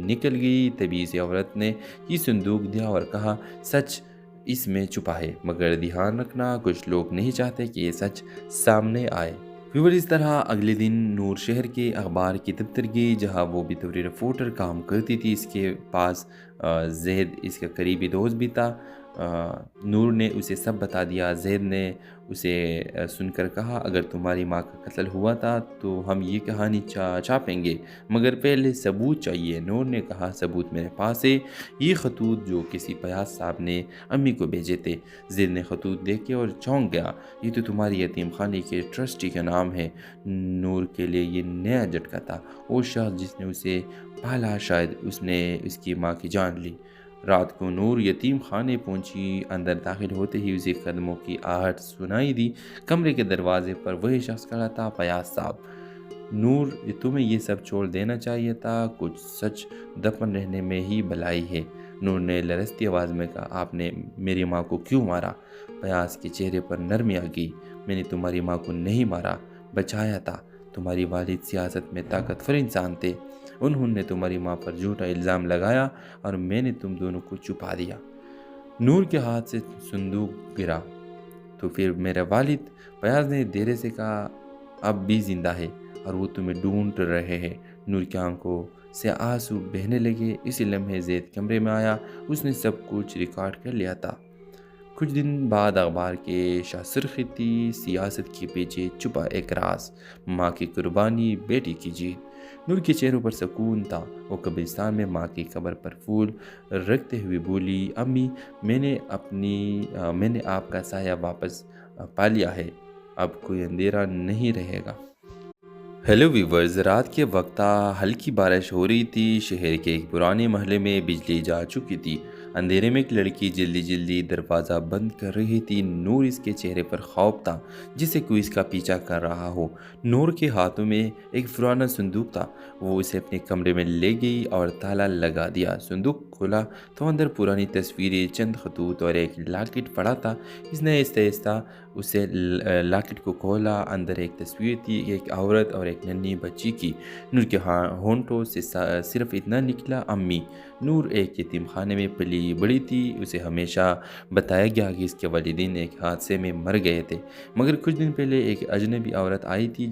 نکل گئی۔ تبھی اس عورت نے یہ صندوق دیا اور کہا سچ اس میں چھپا ہے، مگر دھیان رکھنا کچھ لوگ نہیں چاہتے کہ یہ سچ سامنے آئے۔ ویور اس طرح اگلے دن نور شہر کے اخبار کی دفتر گئی جہاں وہ بطور رپورٹر کام کرتی تھی۔ اس کے پاس زید اس کا قریبی دوست بھی تھا۔ نور نے اسے سب بتا دیا۔ زید نے اسے سن کر کہا اگر تمہاری ماں کا قتل ہوا تھا تو ہم یہ کہانی چھاپیں گے، مگر پہلے ثبوت چاہیے۔ نور نے کہا ثبوت میرے پاس ہے، یہ خطوط جو کسی پیاز صاحب نے امی کو بھیجے تھے۔ زید نے خطوط دیکھے اور چونک گیا، یہ تو تمہاری یتیم خانے کے ٹرسٹی کا نام ہے۔ نور کے لیے یہ نیا جھٹکا تھا۔ وہ شخص جس نے اسے پالا شاید اس نے اس کی ماں کی جان لی۔ رات کو نور یتیم خانے پہنچی۔ اندر داخل ہوتے ہی اسے قدموں کی آہٹ سنائی دی۔ کمرے کے دروازے پر وہی شخص کھڑا تھا، فیاض صاحب۔ نور تمہیں یہ سب چھوڑ دینا چاہیے تھا، کچھ سچ دفن رہنے میں ہی بھلائی ہے۔ نور نے لرزتی آواز میں کہا آپ نے میری ماں کو کیوں مارا؟ فیاض کے چہرے پر نرمی آ گئی۔ میں نے تمہاری ماں کو نہیں مارا، بچایا تھا۔ تمہاری والد سیاست میں طاقتور انسان تھے، انہوں نے تمہاری ماں پر جھوٹا الزام لگایا اور میں نے تم دونوں کو چھپا دیا۔ نور کے ہاتھ سے صندوق گرا۔ تو پھر میرا والد؟ فیاض نے دیرے سے کہا اب بھی زندہ ہے اور وہ تمہیں ڈھونڈ رہے ہیں۔ نور کی آنکھوں سے آنسو بہنے لگے۔ اسی لمحے زید کمرے میں آیا، اس نے سب کچھ ریکارڈ کر لیا تھا۔ کچھ دن بعد اخبار کے شاہ سرخی تھی، سیاست کے پیچھے چھپا ایک راز، ماں کی قربانی، بیٹی کی جیت۔ نور کے چہروں پر سکون تھا۔ وہ قبرستان میں ماں کی قبر پر پھول رکھتے ہوئے بولی امی میں نے آپ کا سایہ واپس پا لیا ہے، اب کوئی اندھیرا نہیں رہے گا۔ ہیلو ویورز، رات کے وقت ہلکی بارش ہو رہی تھی۔ شہر کے ایک پرانے محلے میں بجلی جا چکی تھی۔ اندھیرے میں ایک لڑکی جلدی دروازہ بند کر رہی تھی۔ نور اس کے چہرے پر خوف تھا جسے کوئی اس کا پیچھا کر رہا ہو۔ نور کے ہاتھوں میں ایک پرانا صندوق تھا۔ وہ اسے اپنے کمرے میں لے گئی اور تالا لگا دیا۔ صندوق کھولا تو اندر پرانی تصویریں، چند خطوط اور ایک لاکٹ پڑا تھا۔ اس نے آہستہ اسے لاکٹ کو کھولا۔ اندر ایک تصویر تھی، ایک عورت اور ایک ننھی بچی کی۔ نور کے ہونٹوں سے صرف اتنا نکلا امی۔ نور ایک یتیم خانے میں پلی بڑی تھی۔ اسے ہمیشہ بتایا گیا کہ اس کے والدین ایک حادثے میں مر گئے تھے، مگر کچھ دن پہلے ایک اجنبی عورت آئی تھی